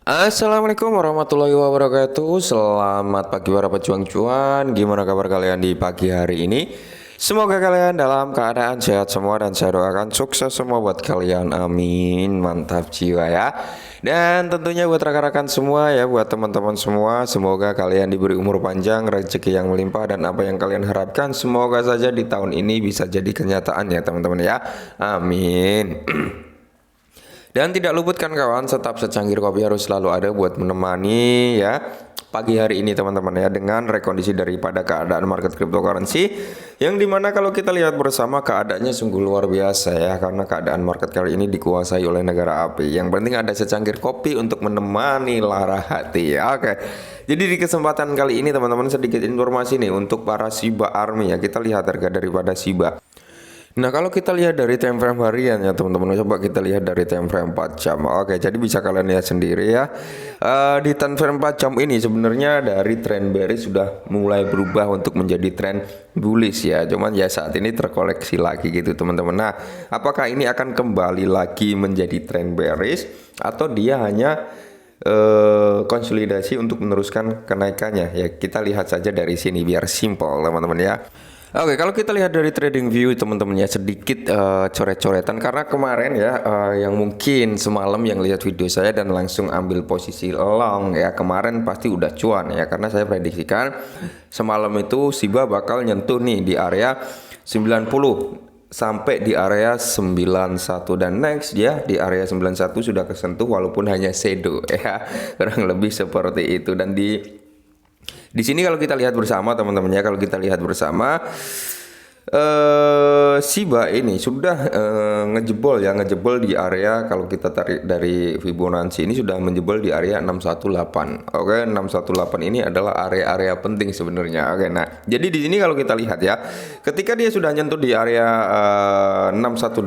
Assalamualaikum warahmatullahi wabarakatuh. Selamat pagi para pejuang cuan. Gimana kabar kalian di pagi hari ini? Semoga kalian dalam keadaan sehat semua dan saya doakan sukses semua buat kalian. Amin. Mantap jiwa ya. Dan tentunya buat rekan-rekan semua ya, buat teman-teman semua, semoga kalian diberi umur panjang, rezeki yang melimpah dan apa yang kalian harapkan semoga saja di tahun ini bisa jadi kenyataan ya teman-teman ya. Amin. Dan tidak luputkan kawan, tetap secangkir kopi harus selalu ada buat menemani ya pagi hari ini teman-teman ya, dengan rekondisi daripada keadaan market cryptocurrency yang dimana kalau kita lihat bersama keadaannya sungguh luar biasa ya, karena keadaan market kali ini dikuasai oleh negara api. Yang penting ada secangkir kopi untuk menemani lara hati ya. Oke. Jadi di kesempatan kali ini teman-teman sedikit informasi nih untuk para Shiba Army ya. Kita lihat harga daripada Shiba. Nah, kalau kita lihat dari time frame harian ya teman-teman, coba kita lihat dari time frame 4 jam. Oke, jadi bisa kalian lihat sendiri ya. Di time frame 4 jam ini sebenarnya dari trend bearish sudah mulai berubah untuk menjadi tren bullish ya. Cuman ya saat ini terkoleksi lagi gitu teman-teman. Nah, apakah ini akan kembali lagi menjadi tren bearish atau dia hanya konsolidasi untuk meneruskan kenaikannya? Ya, kita lihat saja dari sini biar simple teman-teman ya. Oke, kalau kita lihat dari trading view teman-teman ya, sedikit coret-coretan karena kemarin ya, yang mungkin semalam yang lihat video saya dan langsung ambil posisi long ya, kemarin pasti udah cuan ya, karena saya prediksikan semalam itu Shiba bakal nyentuh nih di area 90 sampai di area 91 dan next ya di area 91 sudah kesentuh walaupun hanya shadow ya, kurang lebih seperti itu. Dan di sini kalau kita lihat bersama teman-teman ya, kalau kita lihat bersama Shiba ini sudah ngejebol di area, kalau kita tarik dari Fibonacci ini sudah menjebol di area 618. Oke, 618 ini adalah area-area penting sebenarnya. Oke, nah jadi di sini kalau kita lihat ya, ketika dia sudah nyentuh di area 618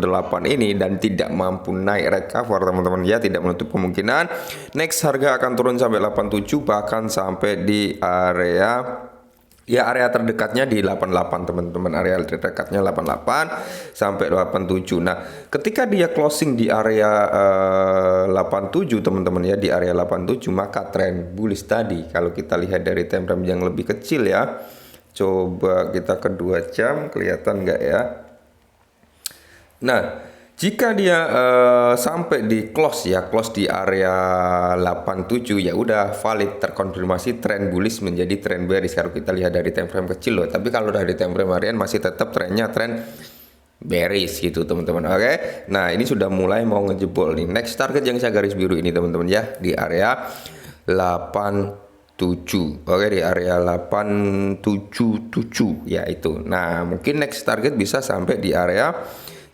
ini dan tidak mampu naik recover teman-teman ya, tidak menutup kemungkinan next harga akan turun sampai 87, bahkan sampai di area terdekatnya di 88 teman-teman, area terdekatnya 88 sampai 87. Nah, ketika dia closing di area 87 teman-teman ya, di area 87, maka tren bullish tadi kalau kita lihat dari time frame yang lebih kecil ya. Coba kita ke 2 jam, kelihatan nggak ya? Nah, jika dia sampai di close di area 87 ya udah valid, terkonfirmasi tren bullish menjadi tren bearish kalau kita lihat dari time frame kecil loh. Tapi kalau dari time frame harian masih tetap trennya tren bearish gitu teman-teman. Oke. Nah, ini sudah mulai mau ngejebol nih. Next target yang saya garis biru ini teman-teman ya, di area 87. Oke, di area 877 ya itu. Nah, mungkin next target bisa sampai di area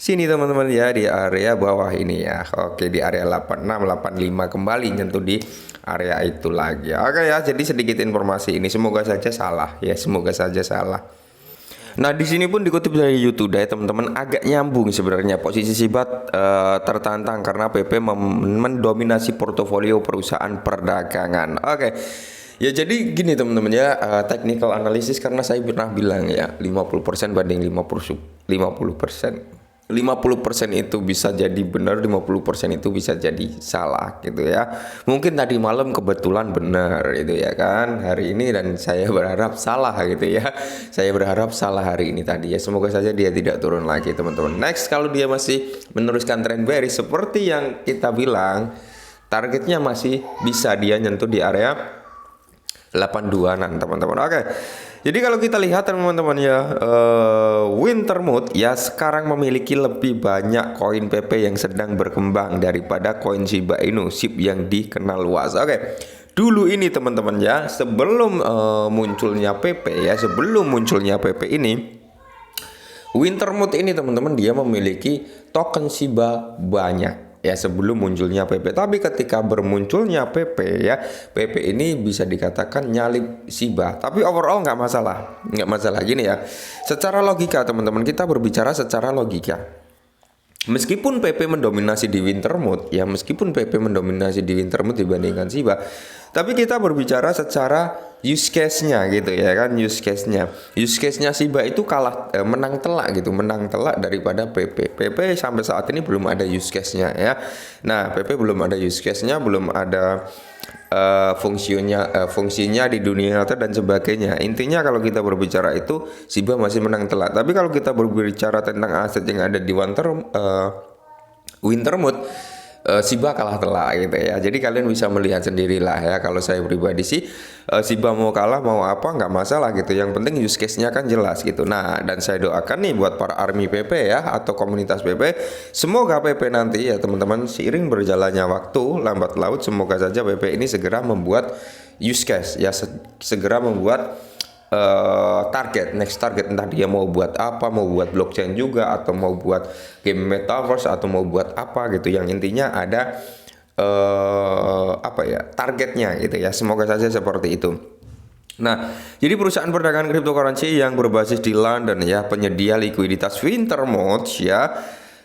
sini teman-teman ya, di area bawah ini ya. Oke, di area 86 85 kembali nyentuh di area itu lagi. Oke ya, jadi sedikit informasi ini, semoga saja salah ya, semoga saja salah. Nah, di sini pun dikutip dari YouTube ya teman-teman, agak nyambung sebenarnya posisi Shiba tertantang karena PP mendominasi portofolio perusahaan perdagangan. Oke. Ya jadi gini teman-teman ya, technical analysis, karena saya pernah bilang ya 50% banding 50%. 50% itu bisa jadi benar, 50% itu bisa jadi salah gitu ya. Mungkin tadi malam kebetulan benar itu ya kan hari ini, dan saya berharap salah gitu ya. Saya berharap salah hari ini tadi ya. Semoga saja dia tidak turun lagi teman-teman. Next, kalau dia masih meneruskan tren bearish seperti yang kita bilang, targetnya masih bisa dia nyentuh di area 82-an teman-teman. Oke. Jadi kalau kita lihat teman-teman ya, Wintermute ya sekarang memiliki lebih banyak koin PP yang sedang berkembang daripada koin Shiba Inu, SHIB yang dikenal luas. Oke. Dulu ini teman-teman ya, sebelum munculnya PP ya, sebelum munculnya PP ini, Wintermute ini teman-teman dia memiliki token Shiba banyak ya sebelum munculnya PP. Tapi ketika bermunculnya PP ya, PP ini bisa dikatakan nyalip Shiba. Tapi overall nggak masalah gini ya. Secara logika teman-teman, kita berbicara secara logika. Meskipun PP mendominasi di Wintermute ya, meskipun PP mendominasi di Wintermute dibandingkan Shiba, tapi kita berbicara secara use case-nya gitu ya kan, use case-nya Shiba itu kalah, menang telak gitu, menang telak daripada PP. PP sampai saat ini belum ada use case-nya ya. Nah, PP belum ada use case-nya, belum ada fungsinya di dunia nyata dan sebagainya. Intinya kalau kita berbicara itu Shiba masih menang telak. Tapi kalau kita berbicara tentang aset yang ada di Wintermute, Shiba kalah telak gitu ya. Jadi kalian bisa melihat sendirilah ya. Kalau saya pribadi sih Shiba mau kalah mau apa nggak masalah gitu. Yang penting use case-nya kan jelas gitu. Nah, dan saya doakan nih buat para army PP ya atau komunitas PP, semoga PP nanti ya teman-teman, seiring berjalannya waktu lambat laut, semoga saja PP ini segera membuat use case ya, segera membuat next target, entah dia mau buat apa, mau buat blockchain juga atau mau buat game metaverse atau mau buat apa gitu, yang intinya ada targetnya gitu ya, semoga saja seperti itu. Nah, jadi perusahaan perdagangan cryptocurrency yang berbasis di London ya, penyedia likuiditas Wintermute ya,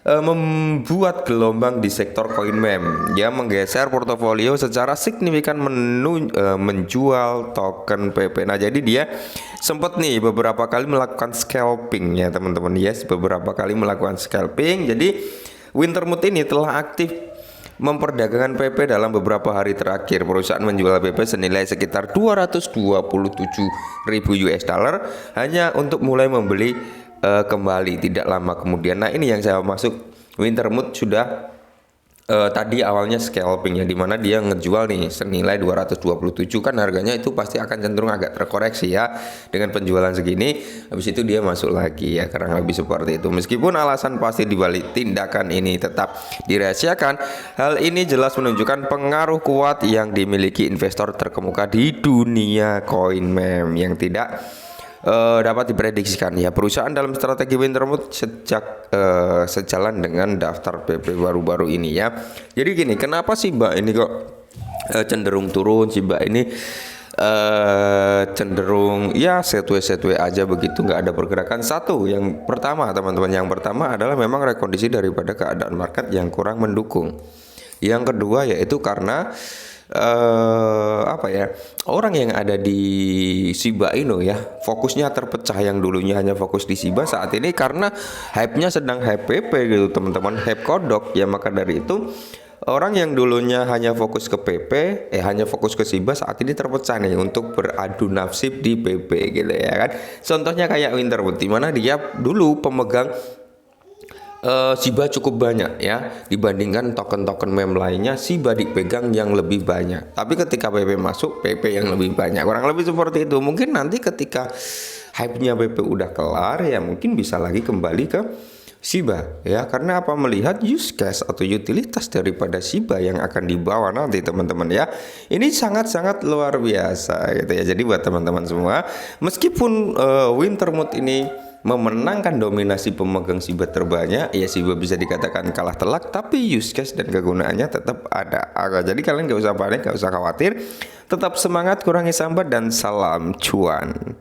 membuat gelombang di sektor koin meme. Dia menggeser portofolio secara signifikan menjual token PP. Nah, jadi dia sempat nih beberapa kali melakukan scalping ya teman-teman. Yes, beberapa kali melakukan scalping. Jadi Wintermute ini telah aktif memperdagangkan PP dalam beberapa hari terakhir. Perusahaan menjual PP senilai sekitar 227.000 US dollar hanya untuk mulai membeli kembali tidak lama kemudian. Nah, ini yang saya masuk, Wintermute sudah tadi awalnya scalping ya, dimana dia ngejual nih senilai 227, kan harganya itu pasti akan cenderung agak terkoreksi ya dengan penjualan segini. Habis itu dia masuk lagi ya, kurang lebih seperti itu. Meskipun alasan pasti dibalik tindakan ini tetap dirahasiakan, hal ini jelas menunjukkan pengaruh kuat yang dimiliki investor terkemuka di dunia koin meme yang tidak dapat diprediksikan ya. Perusahaan dalam strategi Wintermute sejak sejalan dengan daftar PP baru-baru ini ya. Jadi gini, kenapa Shiba ini kok cenderung turun? Shiba ini cenderung ya setwe aja begitu, nggak ada pergerakan. Satu, yang pertama teman-teman, yang pertama adalah memang rekondisi daripada keadaan market yang kurang mendukung. Yang kedua yaitu karena orang yang ada di Shiba Inu ya, fokusnya terpecah. Yang dulunya hanya fokus di Shiba, saat ini karena hype-nya sedang hype PP gitu teman-teman, hype kodok ya. Maka dari itu orang yang dulunya hanya fokus ke PP, hanya fokus ke Shiba, saat ini terpecah nih untuk beradu nasib di PP gitu ya kan. Contohnya kayak Wintermute, di mana dia dulu pemegang Shiba cukup banyak ya, dibandingkan token-token meme lainnya. Shiba dipegang yang lebih banyak, tapi ketika PP masuk, PP yang lebih banyak, kurang lebih seperti itu. Mungkin nanti ketika hype-nya PP udah kelar ya, mungkin bisa lagi kembali ke Shiba ya, karena apa, melihat use case atau utilitas daripada Shiba yang akan dibawa nanti teman-teman ya. Ini sangat-sangat luar biasa gitu ya. Jadi buat teman-teman semua, meskipun Wintermute ini memenangkan dominasi pemegang Shiba terbanyak ya, Shiba bisa dikatakan kalah telak, tapi use case dan kegunaannya tetap ada. Jadi kalian gak usah panik, gak usah khawatir, tetap semangat, kurangi sambat, dan salam cuan.